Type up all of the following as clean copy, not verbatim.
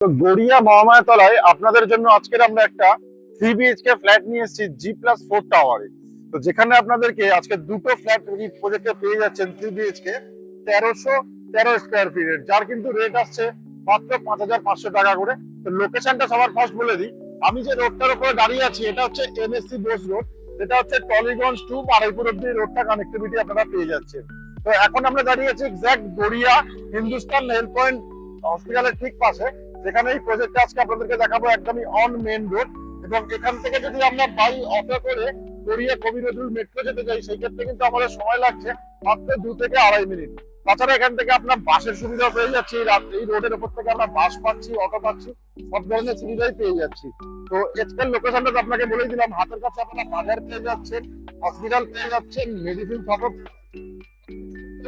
তো গড়িয়া মহামায়া তলায় আপনাদের জন্য আজকের আমরা একটা 3 BHK ফ্ল্যাট নিয়ে এসেছি G+4 টাওয়ারে। তো যেখানে আপনাদেরকে আজকে দুটো ফ্ল্যাট প্রজেক্টে পেয়ে যাচ্ছেন 3 BHK 1313 স্কোয়ার ফিটের, যার কিন্তু রেট আসছে মাত্র 5500 টাকা করে। তো লোকেশনটা সবার ফার্স্ট বলে দিই, আমি যে রোডটার উপরে দাঁড়িয়ে আছি এটা হচ্ছে NSC বোস রোড, যেটা হচ্ছে টলিগঞ্জ টু বারুইপুর অব্দি রোডটা কানেক্টিভিটি আপনারা পেয়ে যাচ্ছেন। তো এখন আমরা দাঁড়িয়ে আছি exact Garia Hindustan health point হসপিটালের ঠিক পাশে, যেখানে এই প্রজেক্টটা আজকে আপনাদেরকে দেখাবো একদমই অন মেন রোড। এবং এখান থেকে যদি আমরা বাই অটো করে গড়িয়া কবি নজরুল মেট্রো যেতে চাই, সেই ক্ষেত্রে কিন্তু আমাদের সময় লাগছে মাত্র 2 থেকে 2.5 মিনিট। তাছাড়া এখান থেকে আপনার বাসের সুবিধা পেয়ে যাচ্ছি, এই রোডের উপর থেকে আমরা বাস পাচ্ছি, অটো পাচ্ছি, সব ধরনের সুবিধাই পেয়ে যাচ্ছি। তো আজকের লোকেশনটা আপনাকে বলে দিলাম, হাতের কাছে আপনারা বাজার পেয়ে যাচ্ছেন, হসপিটাল পেয়ে যাচ্ছেন, মেডিসিন শপ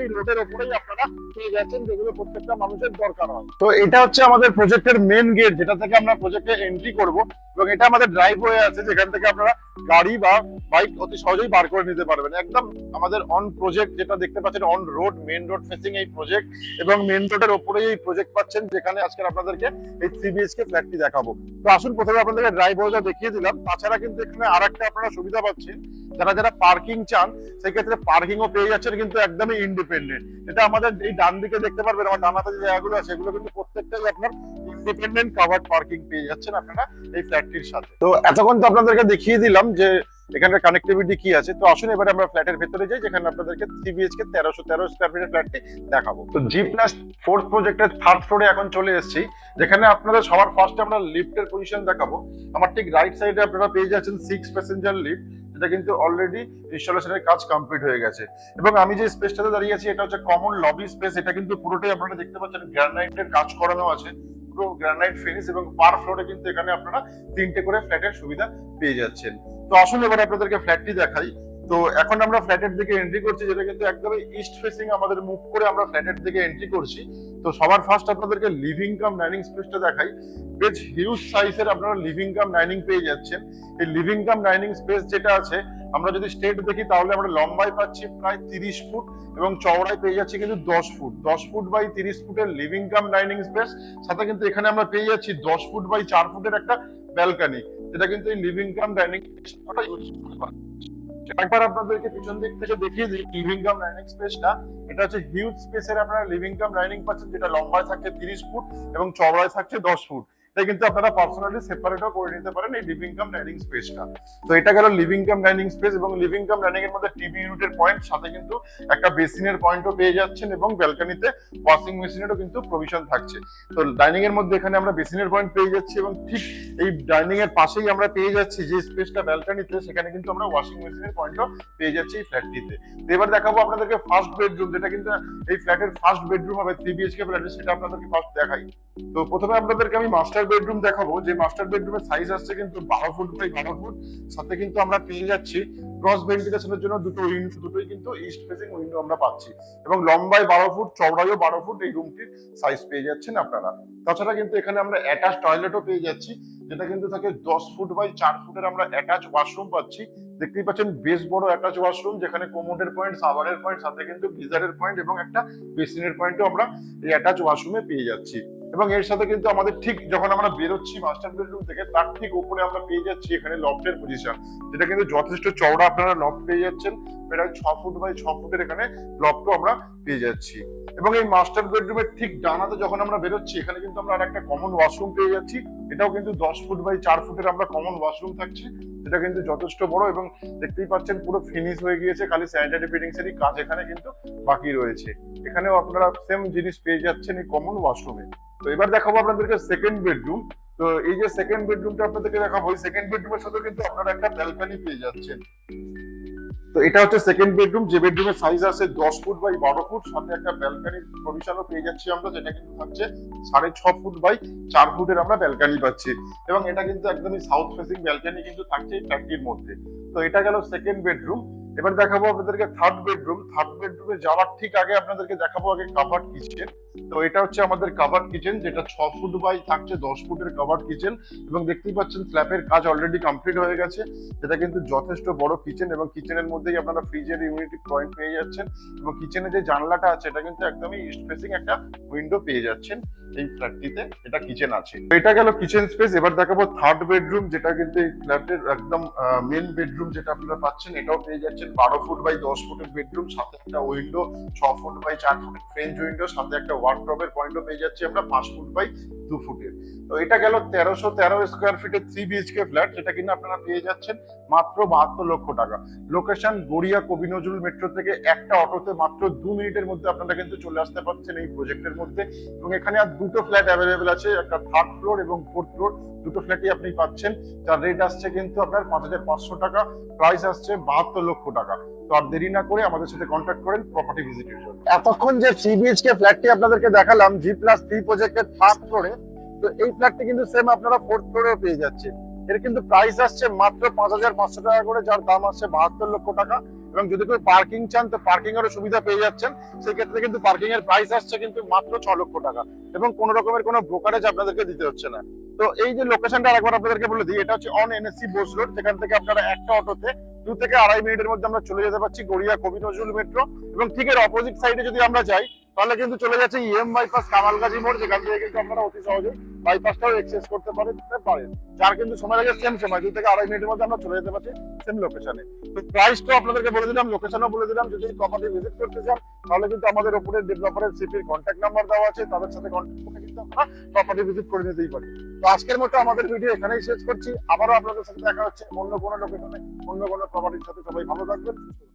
এই রোডের উপরেই আপনারা পেয়ে যাচ্ছেন, যেগুলো প্রত্যেকটা মানুষের দরকার হয়। তো এটা হচ্ছে আমাদের প্রজেক্টের মেন গেট, যেটা থেকে আমরা প্রজেক্টে এন্ট্রি করব। এবং এটা আমাদের ড্রাইভওয়ে আছে, যেখান থেকে আপনারা গাড়ি বা বাইক অতি সহজেই বার করে নিতে পারবেন। একদম আমাদের অন প্রজেক্ট, যেটা দেখতে পাচ্ছেন on road, main road facing এই প্রজেক্ট, এবং মেন রোডের উপরেই এই প্রজেক্ট পাচ্ছেন, যেখানে আজকে আপনাদেরকে এই 3 BHK ফ্ল্যাটটি দেখাবো। তো আসুন প্রথমে আপনাদেরকে ড্রাইভওয়েটা দেখিয়ে দিলাম। তাছাড়া কিন্তু এখানে আরেকটা আপনারা সুবিধা পাচ্ছেন, যারা যারা পার্কিং চান সেই ক্ষেত্রে পার্কিংও পেয়ে যাচ্ছেন, কিন্তু একদমই ইন্ডিপেন্ডেন্ট। এটা আমাদের এই ডান দিকে দেখতে পারবেন, আমার ডান হাতে যে জায়গাগুলো আছে সেগুলো কিন্তু প্রত্যেকটাই আপনার ইন্ডিপেন্ডেন্ট কাভার্ড পার্কিং পেয়ে যাচ্ছেন আপনারা এই ফ্ল্যাটটির সাথে। তো এতক্ষণ তো আপনাদেরকে দেখিয়ে দিলাম যে এখানে কানেক্টিভিটি কি আছে। তো আসুন এবারে আমরা ফ্ল্যাটের ভেতরে যাই, যেখানে আপনাদেরকে 3 BHK 1313 স্কোয়ার ফিটের ফ্ল্যাটটি দেখাবো। তো G+4 প্রজেক্টের 3rd ফ্লোরে এখন চলে এসেছি, যেখানে আপনাদের সবার ফার্স্টে আমরা লিফটের পজিশন দেখাবো। আমার ঠিক রাইট সাইডে আপনারা পেয়ে যাচ্ছেন 6 প্যাসেঞ্জার লিফট, যেটা কিন্তু অলরেডি ইনস্টলেশনের কাজ কমপ্লিট হয়ে গেছে। এবং আমি যে স্পেসটাতে দাঁড়িয়ে আছি এটা হচ্ছে কমন লবি স্পেস। এটা কিন্তু পুরোটাই আপনারা দেখতে পাচ্ছেন গ্রানাইটের কাজ করানো আছে, পুরো গ্রানাইট ফিনিশ, এবং পার ফ্লোরে কিন্তু এখানে আপনারা 3টে করে ফ্ল্যাটের সুবিধা পেয়ে যাচ্ছেন। তো আসুন এবারে আপনাদেরকে ফ্ল্যাটটি দেখাই। তো এখন আমরা ফ্ল্যাটের দিকে এন্ট্রি করছি, যেটা কিন্তু একদমই ইস্ট ফেসিং আমাদের মুভ করে আমরা ফ্ল্যাটের দিকে এন্ট্রি করছি। তো সবার ফার্স্ট আপনাদেরকে লিভিং কাম ডাইনিং স্পেসটা দেখাই। বেশ হিউজ সাইজের আপনারা লিভিং কাম ডাইনিং পেয়ে যাচ্ছেন। এই লিভিং কাম ডাইনিং স্পেস যেটা আছে, আমরা যদি স্টেট দেখি তাহলে আমরা লম্বায় পাচ্ছি প্রায় 30 ফুট, এবং চওড়ায় পেয়ে যাচ্ছি কিন্তু 10 ফুট। 10 ফুট বাই 30 ফুটের লিভিং কাম ডাইনিং স্পেস, সাথে কিন্তু এখানে আমরা পেয়ে যাচ্ছি 10 ফুট বাই 4 ফুটের একটা ব্যালকনি, যেটা কিন্তু এই লিভিং কাম ডাইনিং স্পেসটা ইউজ করতে পারে। একবার আপনাদেরকে পিছন দিক থেকে দেখিয়ে দিই লিভিং কাম ডাইনিং স্পেসটা। এটা হচ্ছে হিউজ স্পেসের আপনারা লিভিং কাম ডাইনিং পাচ্ছেন, যেটা লম্বায় থাকছে 30 ফুট এবং চওড়ায় থাকছে 10 ফুট। এটা কিন্তু আপনারা পার্সোনালি সেপারেটও করে নিতে পারেন এই লিভিং কাম ডাইনিং স্পেসটা। তো এটা গেল লিভিং কাম ডাইনিং স্পেস, এবং লিভিং কাম ডাইনিং এর মধ্যে টিভি ইউনিটের পয়েন্ট, সাথে কিন্তু একটা বেসিনের পয়েন্টও পেয়ে যাচ্ছেন, এবং ব্যালকনিতে ওয়াশিং মেশিনেরও কিন্তু প্রভিশন থাকছে। তো ডাইনিং এর মধ্যে এখানে আমরা বেসিনের পয়েন্ট পেয়ে যাচ্ছি, এবং ঠিক এই ডাইনিং এর পাশেই আমরা পেয়ে যাচ্ছি যে স্পেসটা ব্যালকনিতে, সেখানে কিন্তু আমরা ওয়াশিং মেশিনের পয়েন্টও পেয়ে যাচ্ছি এই ফ্ল্যাটটিতে। তো এবার দেখাবো আপনাদেরকে ফার্স্ট বেডরুম, যেটা কিন্তু এই ফ্ল্যাটের ফার্স্ট বেডরুম হবে 3 BHK ফ্ল্যাটে, সেটা আপনাদেরকে ফার্স্ট দেখাই। তো প্রথমে আপনাদেরকে আমি মাস্টার বেডরুম দেখাবো, যে মাস্টার বেডরুমের সাইজ আসছে কিন্তু 12 ফুট বাই 12 ফুট, সাথে কিন্তু আমরা পেয়ে যাচ্ছি ক্রস ভেন্টিলেশনের জন্য দুটো উইন্ডো, দুটোই কিন্তু ইস্ট ফেসিং উইন্ডো আমরা পাচ্ছি, এবং লম্বায় 12 ফুট, চওড়ায়ও 12 ফুট এই রুমটির সাইজ পেয়ে যাচ্ছেন আপনারা। তাছাড়া কিন্তু এখানে আমরা অ্যাটাচ টয়লেটও পেয়ে যাচ্ছি, যেটা কিন্তু থাকে 10 ফুট বাই 4 ফুটের আমরা অ্যাটাচ ওয়াশরুম পাচ্ছি। দেখতেই পাচ্ছেন বেশ বড় অ্যাটাচ ওয়াশরুম, যেখানে কোমোডের পয়েন্ট, সাভারের পয়েন্ট, সাথে কিন্তু গিজারের পয়েন্ট এবং একটা বেসিনের পয়েন্টও আমরা এই অ্যাটাচ ওয়াশরুমে পেয়ে যাচ্ছি। এবং এর সাথে কিন্তু আমাদের ঠিক যখন আমরা বেরোচ্ছি মাস্টার বেডরুম থেকে, তার ঠিক উপরে আমরা পেয়ে যাচ্ছি এখানে লফটের পজিশন, যেটা কিন্তু যথেষ্ট চওড়া আপনারা লফট পেয়ে যাচ্ছেন, প্রায় 6 ফুট বাই 6 ফুটের এখানে লফটও আমরা পেয়ে যাচ্ছি। এবং এই মাস্টার বেডরুমের ঠিক ডানাতে যখন আমরা বেরোচ্ছি, এখানে কিন্তু আমরা আর একটা কমন ওয়াশরুম পেয়ে যাচ্ছি। এটাও কিন্তু 10 ফুট বাই 4 ফুটের আমরা কমন ওয়াশরুম থাকছে, যেটা কিন্তু যথেষ্ট বড়, এবং দেখতেই পাচ্ছেন পুরো ফিনিশ হয়ে গিয়েছে, খালি স্যানিটারি ফিটিংস এরই কাজ এখানে কিন্তু বাকি রয়েছে। এখানেও আপনারা সেম জিনিস পেয়ে যাচ্ছেন এই কমন ওয়াশরুমে। তো এবার দেখাবো আপনাদেরকে সেকেন্ড বেডরুম। তো এই যে সেকেন্ড বেডরুমটা আপনাদেরকে দেখাবো, এই সেকেন্ড বেডরুমের সাথে কিন্তু আপনারা একটা ব্যালকনি পেয়ে যাচ্ছেন। তো এটা হচ্ছে সেকেন্ড বেডরুম, যে বেডরুমের সাইজ আছে 10 ফুট বাই 12 ফুট, সাথে একটা ব্যালকনির প্রভিশনও পেয়ে যাচ্ছি আমরা, যেটা কিন্তু থাকছে 6.5 ফুট বাই 4 ফুটের আমরা ব্যালকনি পাচ্ছি। এবং এটা কিন্তু একদমই সাউথ ফেসিং ব্যালকনি কিন্তু থাকছে এই ফ্ল্যাটটির মধ্যে। তো এটা গেল সেকেন্ড বেডরুম। এবার দেখাবো আপনাদেরকে থার্ড বেডরুম। থার্ড বেডরুমে যাওয়ার ঠিক আগে আপনাদেরকে দেখাবো আগে কাভার্ড কিচেন। তো এটা হচ্ছে আমাদের কাভার্ড কিচেন, যেটা 6 ফুট বাই থাকছে 10 ফুটের কাভার্ড কিচেন, এবং দেখতেই পাচ্ছেন স্ল্যাবের কাজ অলরেডি কমপ্লিট হয়ে গেছে। যেটা কিন্তু যথেষ্ট বড় কিচেন, এবং কিচেনের মধ্যেই আপনারা ফ্রিজের ইউনিটি পয়েন্ট পেয়ে যাচ্ছেন, এবং কিচেনে যে জানলাটা আছে এটা কিন্তু একদমই ইস্ট ফেসিং একটা উইন্ডো পেয়ে যাচ্ছেন এই ফ্ল্যাটটিতে। এটা কিচেন আছে। তো এটা গেল কিচেন স্পেস। এবার দেখাবো থার্ড বেডরুম, যেটা কিন্তু এই ফ্ল্যাটের একদম মেন বেডরুম যেটা আপনারা পাচ্ছেন। এটাও পেয়ে যাচ্ছেন 12 ফুট বাই 10 ফুটের বেডরুম, সাথে একটা উইন্ডো 6 ফুট বাই 4 ফুটের ফ্রেঞ্চ উইন্ডো, সাথে একটা ওয়ার্ডরোবের পয়েন্টও পেয়ে যাচ্ছি আমরা 5 ফুট বাই 2 ফুটের। তো এটা গেল 1313 স্কোয়ার ফিটের 3 বিএইচকে ফ্ল্যাট, যেটা কিনা আপনারা পেয়ে যাচ্ছেন মাত্র 72 লক্ষ টাকা। লোকেশন গড়িয়া কবি নজরুল মেট্রো থেকে একটা অটোতে মাত্র 2 মিনিটের মধ্যে আপনারা কিন্তু চলে আসতে পারছেন এই প্রজেক্টের মধ্যে। এবং এখানে আর দুটো ফ্ল্যাট অ্যাভেলেবেল আছে, একটা থার্ড ফ্লোর এবং ফোর্থ ফ্লোর, দুটো ফ্ল্যাটই আপনি পাচ্ছেন। যার রেট আসছে কিন্তু আপনার 5500 টাকা, প্রাইস আসছে 72 লক্ষ টাকা। তো আর দেরি না করে আমাদের সাথে কন্ট্যাক্ট করেন প্রপার্টি ভিজিটের জন্য। এতক্ষণ যে 3 বিএইচকে ফ্ল্যাটটি আপনাদেরকে দেখালাম G+3 প্রজেক্টের থার্ড ফ্লোরে, তো এই ফ্ল্যাটটি কিন্তু সেম আপনারা ফোর্থ ফ্লোরেও পেয়ে যাচ্ছেন। এর কিন্তু প্রাইস আসছে মাত্র 5500 টাকা করে, যার দাম আসছে 72 লক্ষ টাকা। এবং যদি কেউ পার্কিং চান তো পার্কিং এরও সুবিধা পেয়ে যাচ্ছেন। সেক্ষেত্রে কিন্তু পার্কিং এর প্রাইস আসছে কিন্তু মাত্র 6 লক্ষ টাকা, এবং কোনো রকমের কোনো ব্রোকারেজ আপনাদেরকে দিতে হচ্ছে না। তো এই যে লোকেশনটা আরেকবার আপনাদেরকে বলে দিই, এটা হচ্ছে অন এনএসসি বোস রোড, যেখান থেকে আপনারা একটা অটোতে 2 থেকে 2.5 মিনিটের মধ্যে আমরা চলে যেতে পারছি গড়িয়া কবি নজরুল মেট্রো। এবং ঠিক এর অপোজিট সাইডে যদি আমরা যাই তাহলে কিন্তু চলে যাচ্ছে ইএম বাইপাস কামালগাজী মোড়, যেখান থেকে কিন্তু আপনারা অতি সহজেই বাইপাসটাও এক্সেস করতে পারেন। যার কিন্তু সময় লাগে সেম সময়, 2 থেকে 2.5 মিনিটের মধ্যে আমরা চলে যেতে পারছি সেম লোকেশনে। তো প্রাইসটাও আপনাদেরকে বলে দিলাম, লোকেশনও বলে দিলাম। যদি প্রপার্টি ভিজিট করতে চান তাহলে কিন্তু আমাদের উপরে ডেভেলপারের সিপির কন্ট্যাক্ট নাম্বার দেওয়া আছে, তাদের সাথে কন্ট্যাক্ট করে কিন্তু আপনারা প্রপার্টি ভিজিট করে নিতেই পারেন। তো আজকের মতো আমাদের ভিডিও এখানেই শেষ করছি। আবারও আপনাদের সাথে দেখা হচ্ছে অন্য কোনো লোকেশনে, অন্য কোনো প্রপার্টির সাথে। সবাই ভালো থাকবেন, সুস্থ থাকবেন।